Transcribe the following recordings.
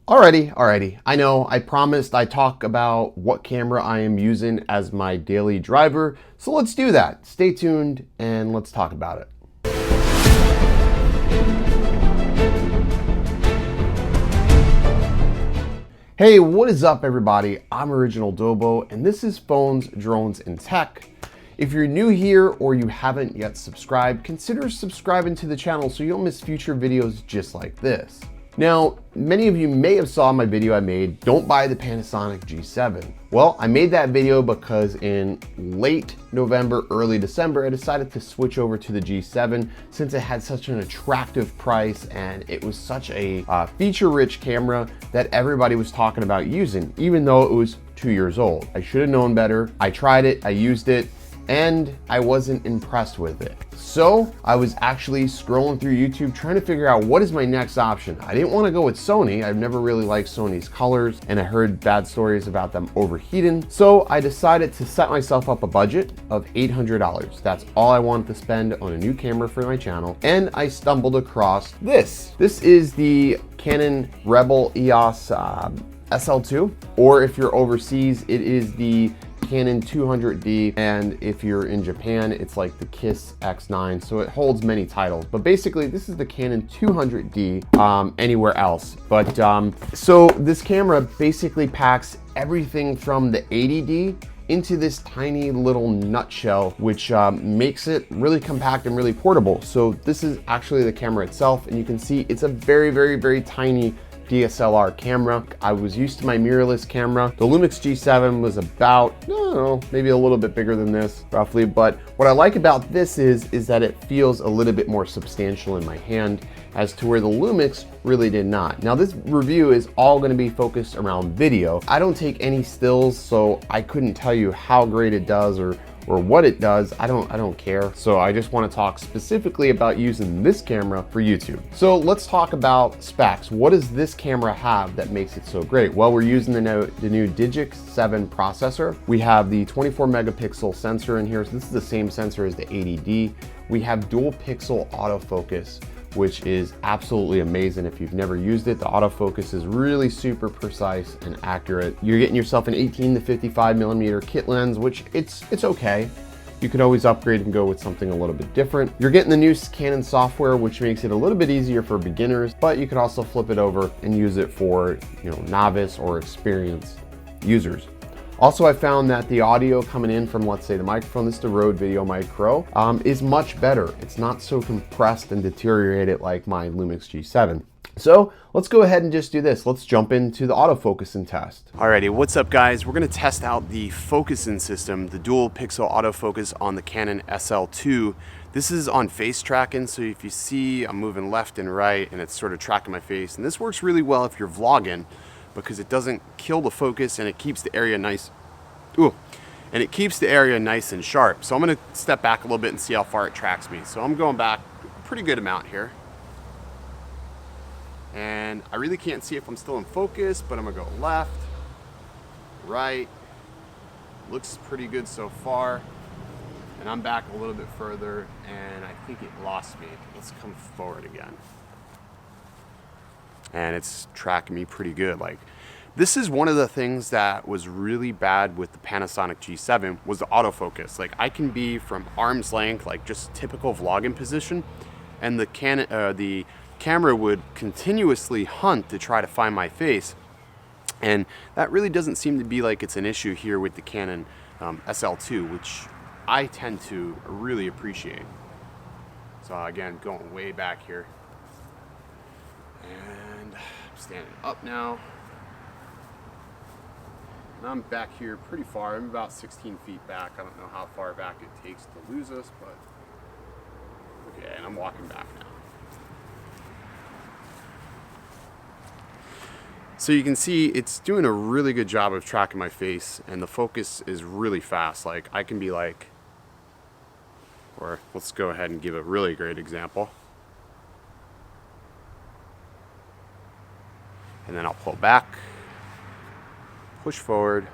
Alrighty. I know I promised I talk about what camera I am using as my daily driver, so let's do that. Stay tuned and let's talk about it. Hey, what is up everybody? I'm Original Dobo and this is Phones, Drones, and Tech. If you're new here or you haven't yet subscribed, consider subscribing to the channel so you don't miss future videos just like this. Now, many of you may have saw my video I made, Don't Buy the Panasonic G7. Well, I made that video because in late November, early December, I decided to switch over to the G7 since it had such an attractive price and it was such a feature-rich camera that everybody was talking about using, even though it was 2 years old. I should have known better. I tried it, I used it, and I wasn't impressed with it. So I was actually scrolling through YouTube trying to figure out what is my next option. I didn't want to go with Sony. I've never really liked Sony's colors and I heard bad stories about them overheating. So I decided to set myself up a budget of $800. That's all I wanted to spend on a new camera for my channel. And I stumbled across this. This is the Canon Rebel EOS SL2, or if you're overseas, it is the Canon 200D, and if you're in Japan, it's like the KISS X9, so it holds many titles. But basically, this is the Canon 200D anywhere else. But so this camera basically packs everything from the 80D into this tiny little nutshell, which makes it really compact and really portable. So this is actually the camera itself, and you can see it's a very tiny DSLR camera. I was used to my mirrorless camera. The Lumix G7 was about, I don't know, maybe a little bit bigger than this, roughly. But what I like about this is that it feels a little bit more substantial in my hand, as to where the Lumix really did not. Now this review is all gonna be focused around video. I don't take any stills, so I couldn't tell you how great it does or what it does. I don't care. So I just want to talk specifically about using this camera for YouTube. So let's talk about specs. What does this camera have that makes it so great? Well, we're using the new Digix 7 processor. We have the 24 megapixel sensor in here. So this is the same sensor as the 80D. We have dual pixel autofocus, which is absolutely amazing. If you've never used it, the autofocus is really super precise and accurate. You're getting yourself an 18 to 55 millimeter kit lens, which it's okay. You could always upgrade and go with something a little bit different. You're getting the new Canon software, which makes it a little bit easier for beginners, but you could also flip it over and use it for, novice or experienced users. Also, I found that the audio coming in from, let's say, the microphone, this is the Rode Video Mic Pro, is much better. It's not so compressed and deteriorated like my Lumix G7. So let's go ahead and just do this. Let's jump into the autofocusing test. Alrighty, what's up guys? We're gonna test out the focusing system, the dual pixel autofocus on the Canon SL2. This is on face tracking, so if you see I'm moving left and right and it's sort of tracking my face, and this works really well if you're vlogging, because it doesn't kill the focus and it keeps the area nice. And it keeps the area nice and sharp. So I'm gonna step back a little bit and see how far it tracks me. So I'm going back a pretty good amount here. And I really can't see if I'm still in focus, but I'm gonna go left, right. Looks pretty good so far. And I'm back a little bit further and I think it lost me. Let's come forward again. And it's tracking me pretty good. Like, this is one of the things that was really bad with the Panasonic G7 was the autofocus. Like, I can be from arm's length, like just typical vlogging position, and the camera would continuously hunt to try to find my face. And that really doesn't seem to be like it's an issue here with the Canon SL2, which I tend to really appreciate. So again, going way back here. And I'm standing up now. And I'm back here pretty far. I'm about 16 feet back. I don't know how far back it takes to lose us, but okay, and I'm walking back now. So you can see it's doing a really good job of tracking my face, and the focus is really fast. Like, I can be like, or let's go ahead and give a really great example. And then I'll pull back, push forward,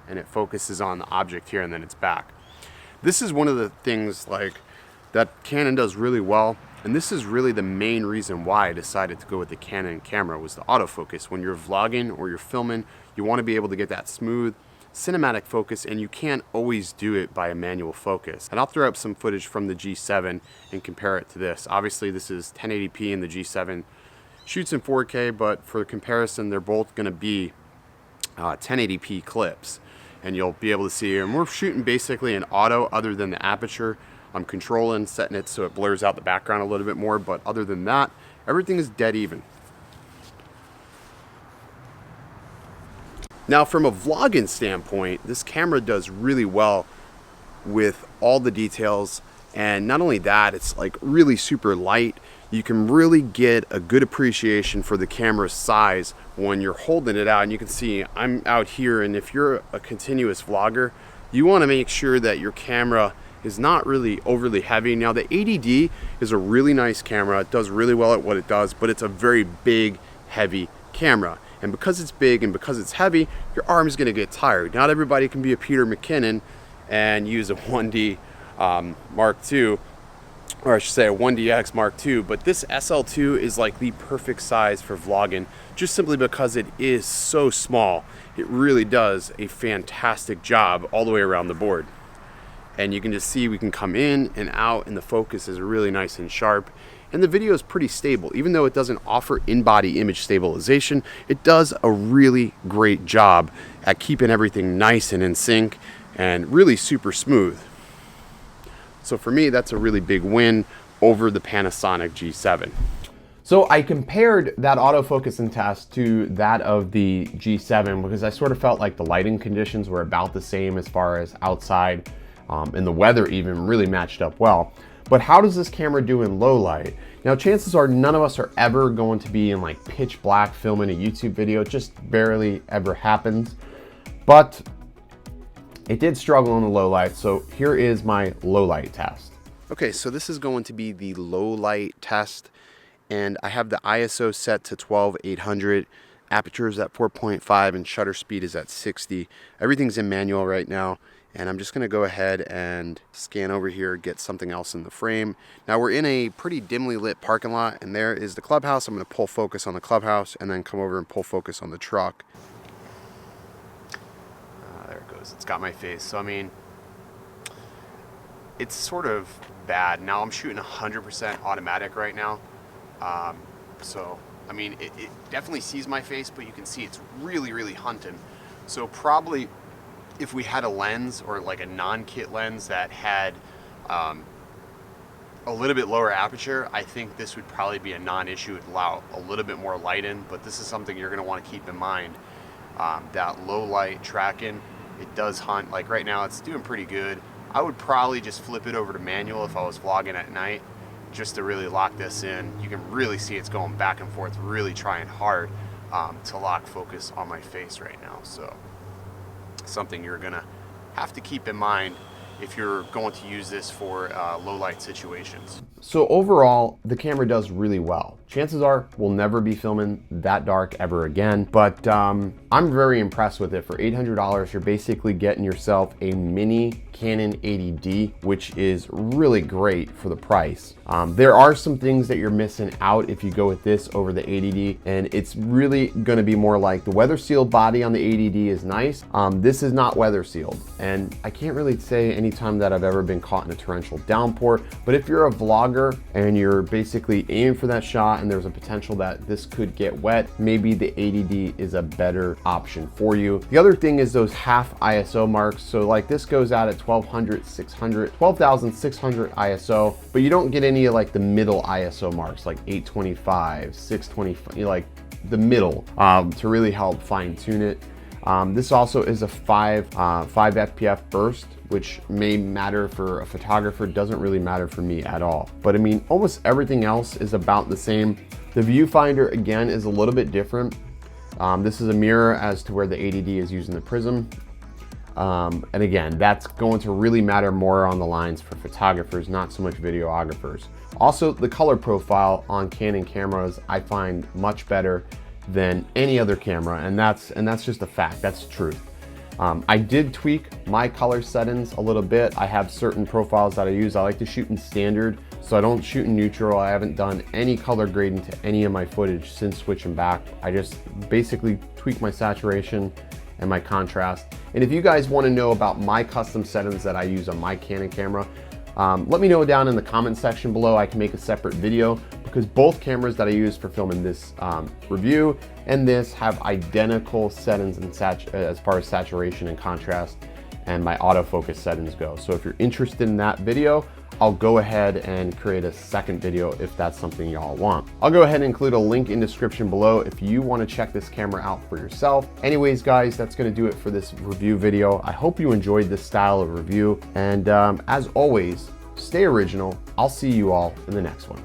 and it focuses on the object here, and then it's back. This is one of the things like that Canon does really well. And this is really the main reason why I decided to go with the Canon camera, was the autofocus. When you're vlogging or you're filming, you want to be able to get that smooth cinematic focus, and you can't always do it by a manual focus. And I'll throw up some footage from the G7 and compare it to this. Obviously this is 1080p and the G7 shoots in 4K, but for comparison, they're both going to be 1080p clips, and you'll be able to see. And we're shooting basically in auto, other than the aperture. I'm controlling, setting it so it blurs out the background a little bit more, but other than that, everything is dead even. Now, from a vlogging standpoint, this camera does really well with all the details, and not only that, it's like really super light. You can really get a good appreciation for the camera's size when you're holding it out. And you can see I'm out here, and if you're a continuous vlogger, you want to make sure that your camera is not really overly heavy. Now, the 80D is a really nice camera. It does really well at what it does, but it's a very big, heavy camera. And because it's big and because it's heavy, your arm is gonna get tired. Not everybody can be a Peter McKinnon and use a 1D Mark II, or I should say a 1DX Mark II, but this SL2 is like the perfect size for vlogging, just simply because it is so small. It really does a fantastic job all the way around the board. And you can just see we can come in and out, and the focus is really nice and sharp. And the video is pretty stable. Even though it doesn't offer in-body image stabilization, it does a really great job at keeping everything nice and in sync and really super smooth. So for me, that's a really big win over the Panasonic G7. So I compared that autofocus and test to that of the G7 because I sort of felt like the lighting conditions were about the same as far as outside, and the weather even really matched up well. But how does this camera do in low light? Now, chances are none of us are ever going to be in like pitch black filming a YouTube video. It just barely ever happens. But it did struggle in the low light. So here is my low light test. Okay, so this is going to be the low light test. And I have the ISO set to 12-800. Aperture is at 4.5 and shutter speed is at 60. Everything's in manual right now. And I'm just gonna go ahead and scan over here, get something else in the frame. Now we're in a pretty dimly lit parking lot, and there is the clubhouse. I'm gonna pull focus on the clubhouse and then come over and pull focus on the truck. There it goes, it's got my face. So I mean, it's sort of bad. Now I'm shooting 100% automatic right now. So, I mean, it definitely sees my face, but you can see it's really, really hunting. So probably, if we had a lens or like a non-kit lens that had a little bit lower aperture, I think this would probably be a non-issue. It would allow a little bit more light in, but this is something you're going to want to keep in mind. That low light tracking, it does hunt. Like right now it's doing pretty good. I would probably just flip it over to manual if I was vlogging at night, just to really lock this in. You can really see it's going back and forth, really trying hard to lock focus on my face right now. So something you're gonna have to keep in mind if you're going to use this for low light situations. So overall, the camera does really well. Chances are we'll never be filming that dark ever again, but I'm very impressed with it. For $800, you're basically getting yourself a mini Canon 80D, which is really great for the price. There are some things that you're missing out if you go with this over the 80D, and it's really gonna be more like the weather sealed body on the 80D is nice. This is not weather sealed, and I can't really say any time that I've ever been caught in a torrential downpour, but if you're a vlogger and you're basically aiming for that shot and there's a potential that this could get wet, maybe the 80D is a better option for you. The other thing is those half ISO marks. So like this goes out at 12,600 ISO, but you don't get any of like the middle ISO marks like 825, 625, like the middle to really help fine tune it. This also is a 5 FPF burst, which may matter for a photographer, doesn't really matter for me at all. But I mean, almost everything else is about the same. The viewfinder, again, is a little bit different. This is a mirror as to where the 80D is using the prism. And again, that's going to really matter more on the lines for photographers, not so much videographers. Also, the color profile on Canon cameras, I find much better than any other camera, and that's just a fact, that's the truth. I did tweak my color settings a little bit. I have certain profiles that I use. I like to shoot in standard So I don't shoot in neutral. I haven't done any color grading to any of my footage since switching back. I just basically tweak my saturation and my contrast. And if you guys want to know about my custom settings that I use on my Canon camera, let me know down in the comment section below. I can make a separate video because both cameras that I use for filming this review and this have identical settings and as far as saturation and contrast and my autofocus settings go. So if you're interested in that video, I'll go ahead and create a second video if that's something y'all want. I'll go ahead and include a link in description below if you want to check this camera out for yourself. Anyways, guys, that's going to do it for this review video. I hope you enjoyed this style of review. And as always, stay original. I'll see you all in the next one.